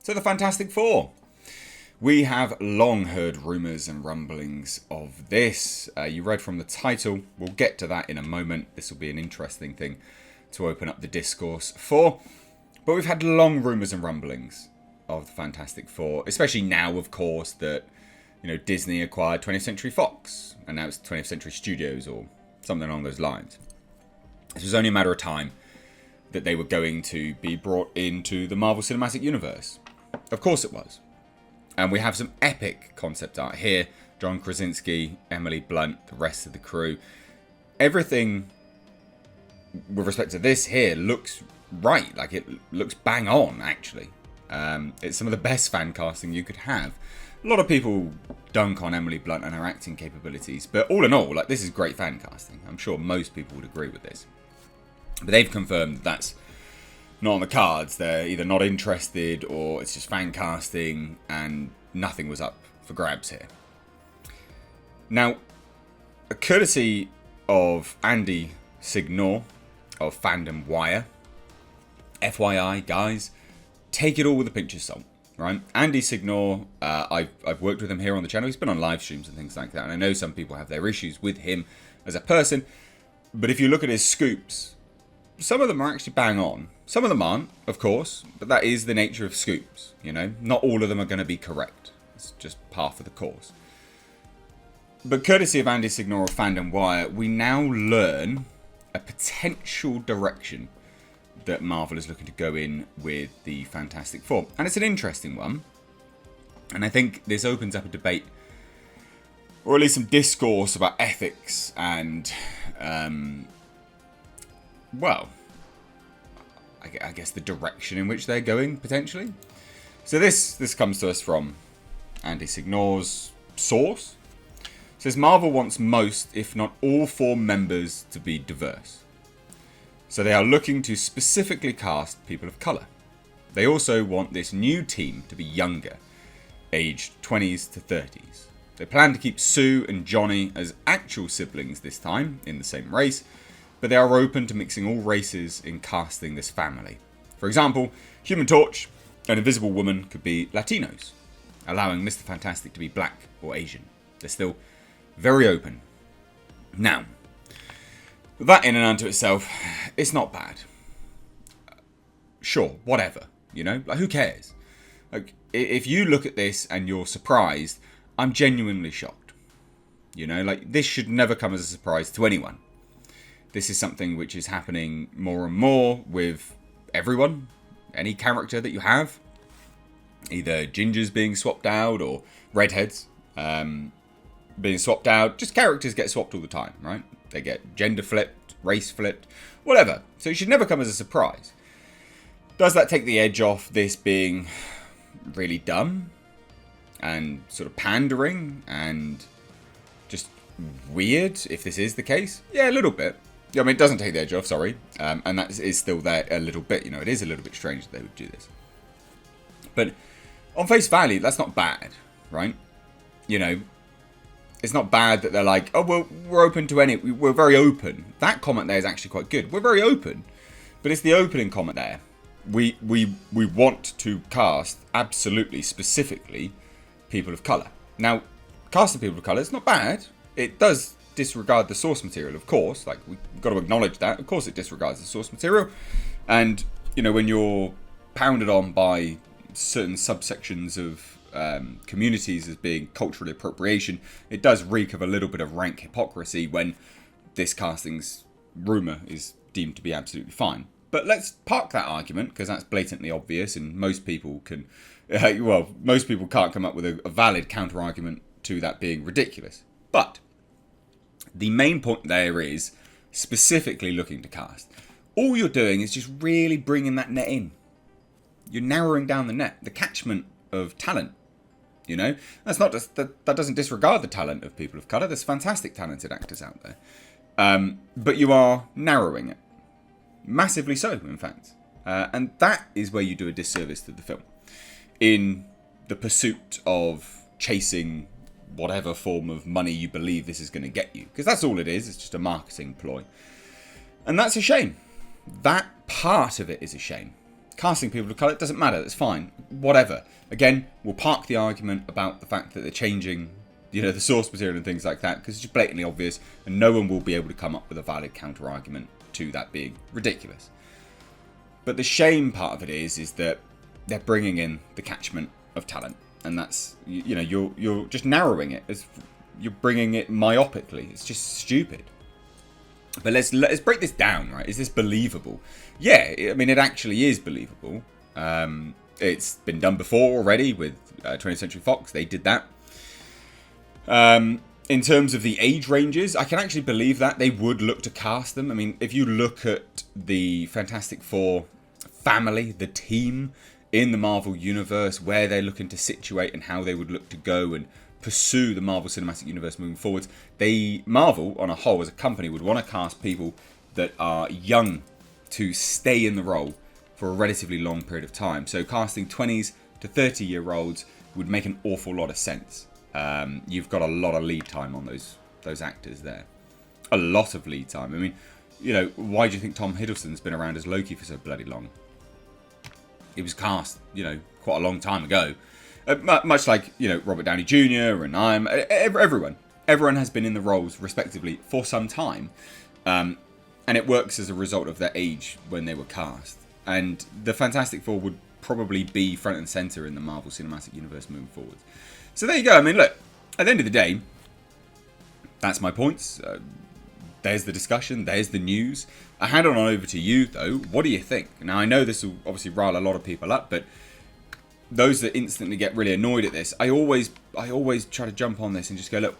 So the Fantastic Four. We have long heard rumours and rumblings of this. You read from the title. We'll get to that in a moment. This will be an interesting thing to open up the discourse for. But we've had long rumours and rumblings of the Fantastic Four, especially now, of course, that Disney acquired 20th Century Fox, and now it's 20th Century Studios or something along those lines. It was only a matter of time that they were going to be brought into the Marvel Cinematic Universe. Of course it was. And we have some epic concept art here. John Krasinski, Emily Blunt, the rest of the crew. Everything with respect to this here looks right. Like, it looks bang on, actually. It's some of the best fan casting you could have. A lot of people dunk on Emily Blunt and her acting capabilities. But all in all, this is great fan casting. I'm sure most people would agree with this. But they've confirmed that's not on the cards. They're either not interested or it's just fan casting and nothing was up for grabs here. Now, courtesy of Andy Signor of Fandom Wire, FYI, guys, take it all with a pinch of salt, right? Andy Signor, I've worked with him here on the channel. He's been on live streams and things like that. And I know some people have their issues with him as a person. But if you look at his scoops, some of them are actually bang on. Some of them aren't, of course, but that is the nature of scoops, Not all of them are going to be correct. It's just par for the course. But courtesy of Andy Signor of Fandom Wire, we now learn a potential direction that Marvel is looking to go in with the Fantastic Four. And it's an interesting one. And I think this opens up a debate, or at least some discourse about ethics and, I guess the direction in which they're going, potentially. So this comes to us from Andy Signor's source. It says Marvel wants most, if not all, four members to be diverse. So they are looking to specifically cast people of colour. They also want this new team to be younger, aged 20s to 30s. They plan to keep Sue and Johnny as actual siblings this time, in the same race, but they are open to mixing all races in casting this family. For example, Human Torch and Invisible Woman could be Latinos, allowing Mr. Fantastic to be black or Asian. They're still very open. Now, that in and unto itself, it's not bad. Sure, whatever, who cares? If you look at this and you're surprised, I'm genuinely shocked. This should never come as a surprise to anyone. This is something which is happening more and more with everyone. Any character that you have. Either gingers being swapped out or redheads being swapped out. Just characters get swapped all the time, right? They get gender flipped, race flipped, whatever. So it should never come as a surprise. Does that take the edge off this being really dumb? And sort of pandering and just weird, if this is the case? Yeah, a little bit. I mean, it doesn't take the edge off, sorry. And that is still there a little bit. It is a little bit strange that they would do this. But on face value, that's not bad, right? It's not bad that they're like, oh, well, we're open to any... We're very open. That comment there is actually quite good. We're very open. But it's the opening comment there. We want to cast, absolutely, specifically, people of colour. Now, casting people of colour is not bad. It does disregard the source material, of course. We've got to acknowledge that. Of course it disregards the source material. And, when you're pounded on by certain subsections of communities as being cultural appropriation, it does reek of a little bit of rank hypocrisy when this casting's rumour is deemed to be absolutely fine. But let's park that argument, because that's blatantly obvious, and most people can... most people can't come up with a valid counter-argument to that being ridiculous. But the main point there is specifically looking to cast. All you're doing is just really bringing that net in. You're narrowing down the net, the catchment of talent. That's not just that doesn't disregard the talent of people of colour. There's fantastic talented actors out there, but you are narrowing it massively so, in fact, and that is where you do a disservice to the film in the pursuit of chasing whatever form of money you believe this is going to get you. Because that's all it is. It's just a marketing ploy. And that's a shame. That part of it is a shame. Casting people of colour, it doesn't matter, that's fine. Whatever. Again, we'll park the argument about the fact that they're changing, the source material and things like that, because it's just blatantly obvious, and no one will be able to come up with a valid counter-argument to that being ridiculous. But the shame part of it is that they're bringing in the catchment of talent, and that's, you're just narrowing it. You're bringing it myopically. It's just stupid. But let's break this down, right? Is this believable? Yeah, I mean, it actually is believable. It's been done before already with 20th Century Fox. They did that. In terms of the age ranges, I can actually believe that. They would look to cast them. I mean, if you look at the Fantastic Four family, the team in the Marvel Universe, where they're looking to situate and how they would look to go and pursue the Marvel Cinematic Universe moving forwards, Marvel, on a whole, as a company, would want to cast people that are young to stay in the role for a relatively long period of time. So casting 20s to 30-year-olds would make an awful lot of sense. You've got a lot of lead time on those actors there. A lot of lead time. I mean, why do you think Tom Hiddleston's been around as Loki for so bloody long? He was cast, quite a long time ago. Much like, Robert Downey Jr. and everyone has been in the roles respectively for some time, and it works as a result of their age when they were cast. And the Fantastic Four would probably be front and center in the Marvel Cinematic Universe moving forward. So there you go. I mean, look, at the end of the day, that's my points. There's the discussion. There's the news. I hand it on over to you, though. What do you think? Now, I know this will obviously rile a lot of people up, but those that instantly get really annoyed at this, I always try to jump on this and just go, look,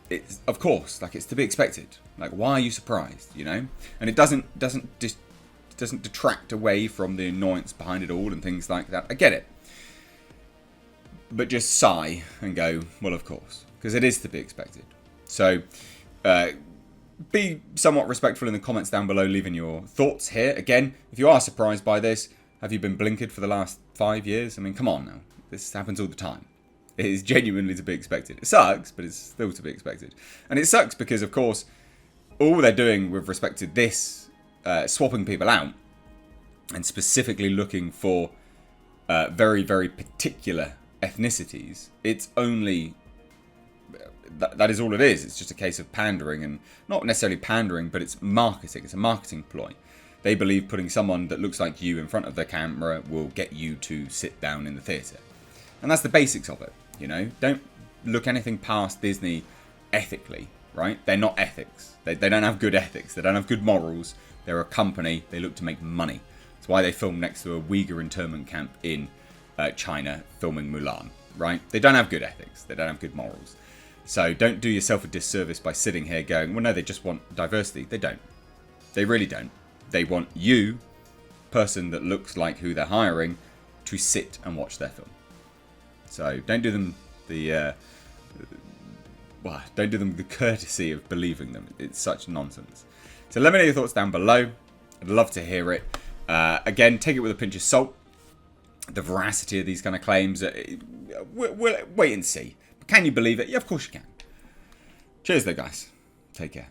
it's of course, like, it's to be expected. Like, why are you surprised? And it doesn't detract away from the annoyance behind it all and things like that. I get it, but just sigh and go, well, of course, because it is to be expected. So, be somewhat respectful in the comments down below, leaving your thoughts here. Again, if you are surprised by this, have you been blinkered for the last 5 years? I mean, come on now. This happens all the time. It is genuinely to be expected. It sucks, but it's still to be expected. And it sucks because, of course, all they're doing with respect to this, swapping people out, and specifically looking for very, very particular ethnicities, it's only... That is all it is. It's just a case of pandering, and not necessarily pandering, but it's marketing. It's a marketing ploy. They believe putting someone that looks like you in front of the camera will get you to sit down in the theatre. And that's the basics of it, Don't look anything past Disney ethically, right? They're not ethics. They don't have good ethics. They don't have good morals. They're a company. They look to make money. That's why they film next to a Uyghur internment camp in China filming Mulan, right? They don't have good ethics. They don't have good morals. So don't do yourself a disservice by sitting here going, well, no, they just want diversity. They don't. They really don't. They want you, person that looks like who they're hiring, to sit and watch their film. So don't do them the courtesy of believing them. It's such nonsense. So let me know your thoughts down below. I'd love to hear it. Again, take it with a pinch of salt. The veracity of these kind of claims, we'll wait and see. But can you believe it? Yeah, of course you can. Cheers though, guys. Take care.